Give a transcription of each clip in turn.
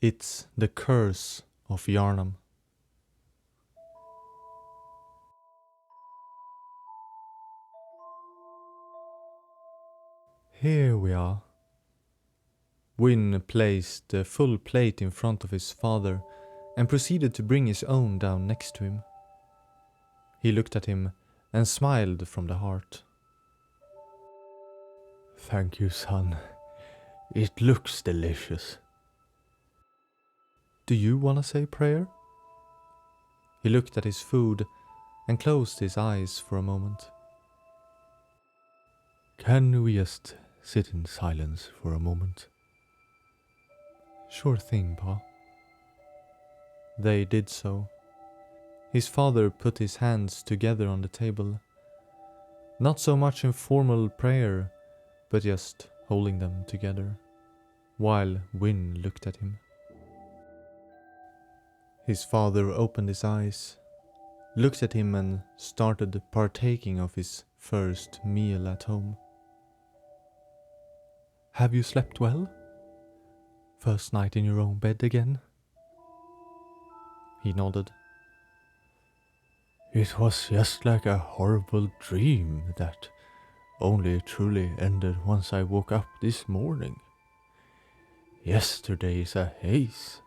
It's the curse of Yarnam. Here we are. Wynne placed the full plate in front of his father and proceeded to bring his own down next to him. He looked at him and smiled from the heart. Thank you, son. It looks delicious. Do you want to say prayer? He looked at his food and closed his eyes for a moment. Can we just sit in silence for a moment? Sure thing, Pa. They did so. His father put his hands together on the table. Not so much in formal prayer, but just holding them together, while Wynne looked at him. His father opened his eyes, looked at him and started partaking of his first meal at home. Have you slept well? First night in your own bed again? He nodded. It was just like a horrible dream that only truly ended once I woke up this morning. Yesterday is a haze,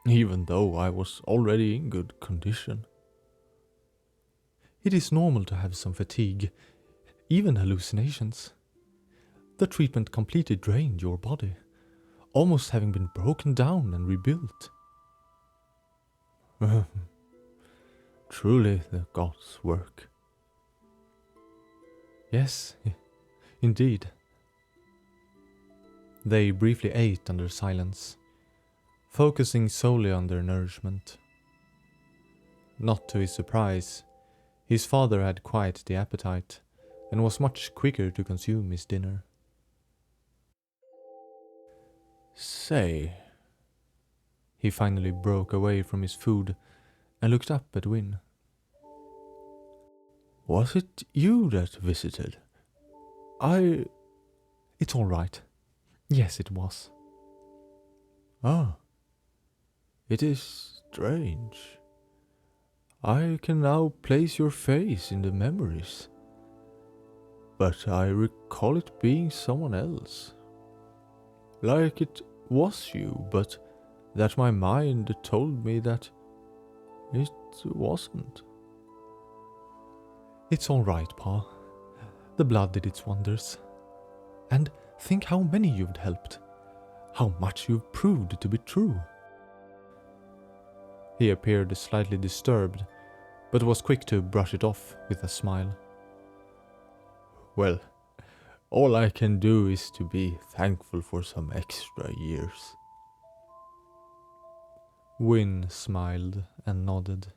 even though I was already in good condition. It is normal to have some fatigue, even hallucinations. The treatment completely drained your body, almost having been broken down and rebuilt. Truly the gods' work. Yes, indeed. They briefly ate under silence, focusing solely on their nourishment. Not to his surprise, his father had quite the appetite and was much quicker to consume his dinner. Say, he finally broke away from his food and looked up at Wynne. Was it you that visited? It's all right. Yes, it was. Ah, it is strange. I can now place your face in the memories, but I recall it being someone else. Like it was you, but that my mind told me that it wasn't. It's all right, Pa. The blood did its wonders. And think how many you've helped. How much you've proved to be true. He appeared slightly disturbed, but was quick to brush it off with a smile. Well, all I can do is to be thankful for some extra years. Wynne smiled and nodded,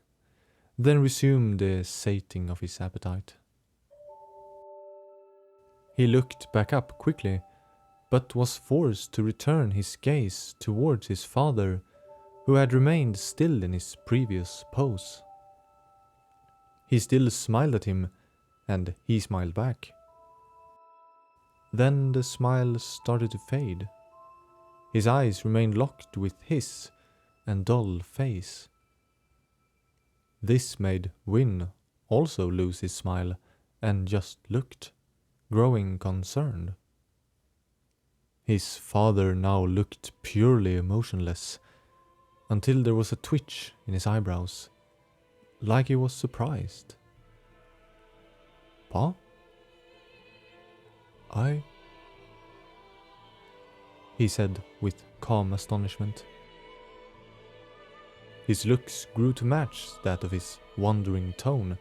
then resumed the sating of his appetite. He looked back up quickly, but was forced to return his gaze towards his father, who had remained still in his previous pose. He still smiled at him, and he smiled back. Then the smile started to fade. His eyes remained locked with his and dull face. This made Wynne also lose his smile and just looked, growing concerned. His father now looked purely emotionless, until there was a twitch in his eyebrows, like he was surprised. Pa? He said with calm astonishment. His looks grew to match that of his wondering tone,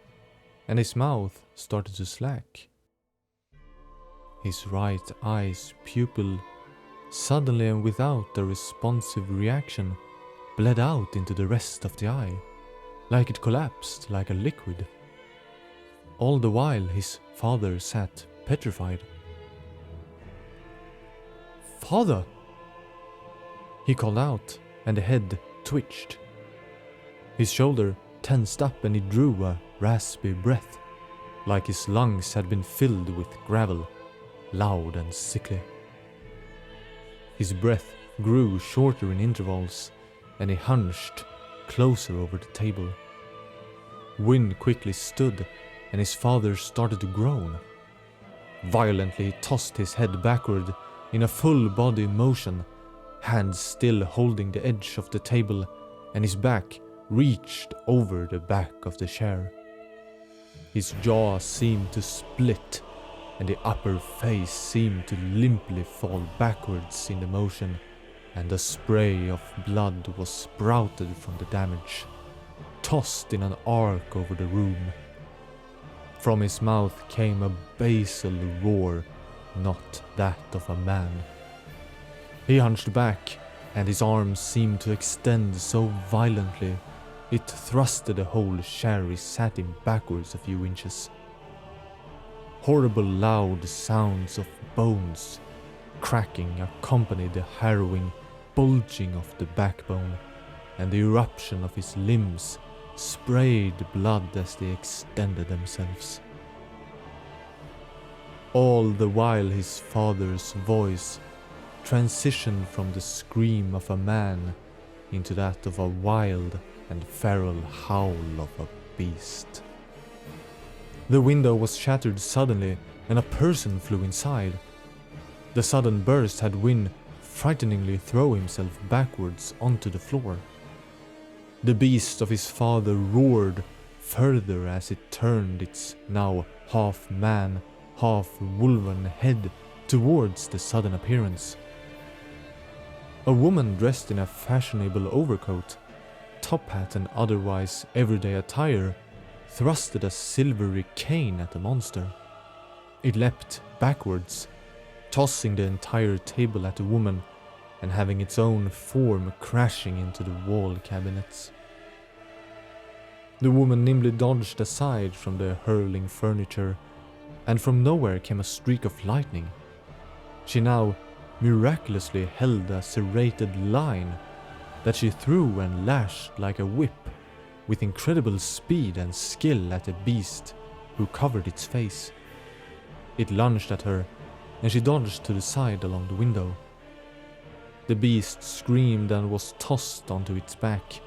and his mouth started to slack. His right eye's pupil, suddenly and without a responsive reaction, bled out into the rest of the eye, like it collapsed like a liquid. All the while his father sat petrified. "Father!" he called out, and the head twitched. His shoulder tensed up and he drew a raspy breath, like his lungs had been filled with gravel, loud and sickly. His breath grew shorter in intervals, and he hunched closer over the table. Wynne quickly stood, and his father started to groan. Violently, he tossed his head backward in a full-body motion, hands still holding the edge of the table, and his back reached over the back of the chair. His jaw seemed to split, and the upper face seemed to limply fall backwards in the motion, and a spray of blood was sprouted from the damage, tossed in an arc over the room. From his mouth came a basal roar, not that of a man. He hunched back, and his arms seemed to extend so violently it thrusted the whole chair he sat in backwards a few inches. Horrible loud sounds of bones cracking accompanied the harrowing bulging of the backbone, and the eruption of his limbs sprayed blood as they extended themselves. All the while his father's voice transitioned from the scream of a man into that of a wild and feral howl of a beast. The window was shattered suddenly, and a person flew inside. The sudden burst had Wynne frighteningly throw himself backwards onto the floor. The beast of his father roared further as it turned its now half-man, half-wolven head towards the sudden appearance. A woman dressed in a fashionable overcoat, top hat and otherwise everyday attire thrusted a silvery cane at the monster. It leapt backwards, tossing the entire table at the woman and having its own form crashing into the wall cabinets. The woman nimbly dodged aside from the hurling furniture, and from nowhere came a streak of lightning. She now miraculously held a serrated line that she threw and lashed like a whip with incredible speed and skill at the beast who covered its face. It lunged at her, and she dodged to the side along the window. The beast screamed and was tossed onto its back,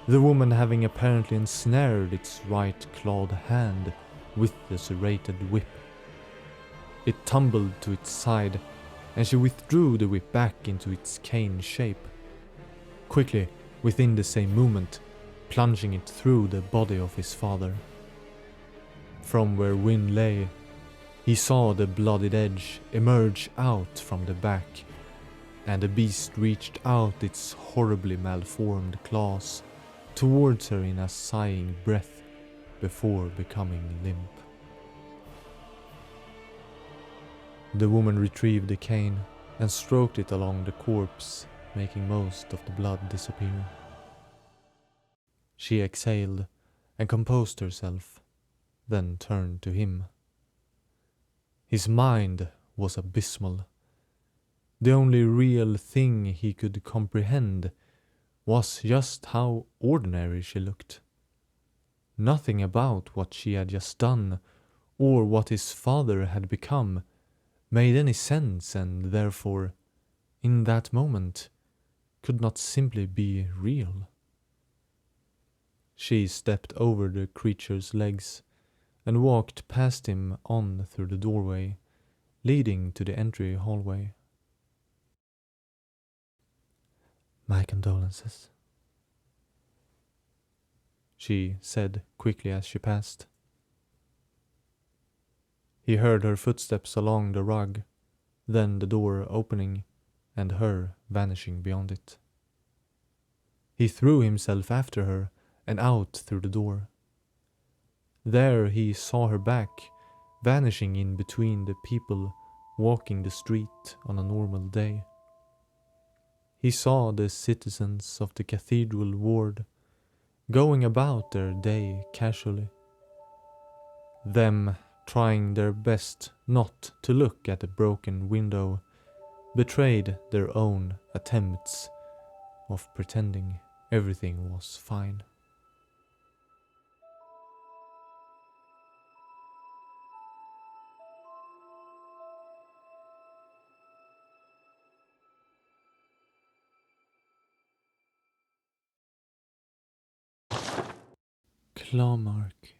the woman having apparently ensnared its right clawed hand with the serrated whip. It tumbled to its side, and she withdrew the whip back into its cane shape, quickly, within the same movement, plunging it through the body of his father. From where Wynne lay, he saw the bloodied edge emerge out from the back, and the beast reached out its horribly malformed claws towards her in a sighing breath before becoming limp. The woman retrieved the cane and stroked it along the corpse, making most of the blood disappear. She exhaled and composed herself, then turned to him. His mind was abysmal. The only real thing he could comprehend was just how ordinary she looked. Nothing about what she had just done, or what his father had become, made any sense, and therefore, in that moment, could not simply be real. She stepped over the creature's legs and walked past him on through the doorway, leading to the entry hallway. "My condolences," she said quickly as she passed. He heard her footsteps along the rug, then the door opening and her vanishing beyond it. He threw himself after her and out through the door. There he saw her back, vanishing in between the people walking the street on a normal day. He saw the citizens of the cathedral ward going about their day casually, them trying their best not to look at the broken window betrayed their own attempts of pretending everything was fine. Clawmark.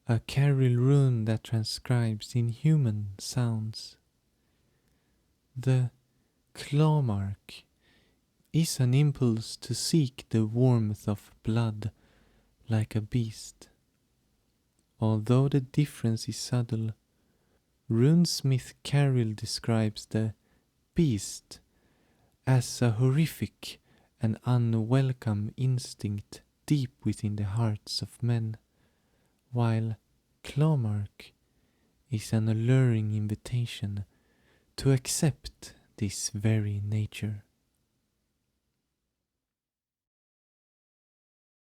A Caril rune that transcribes inhuman sounds. The clawmark is an impulse to seek the warmth of blood like a beast. Although the difference is subtle, runesmith Caril describes the beast as a horrific and unwelcome instinct deep within the hearts of men, while clawmark is an alluring invitation to accept this very nature.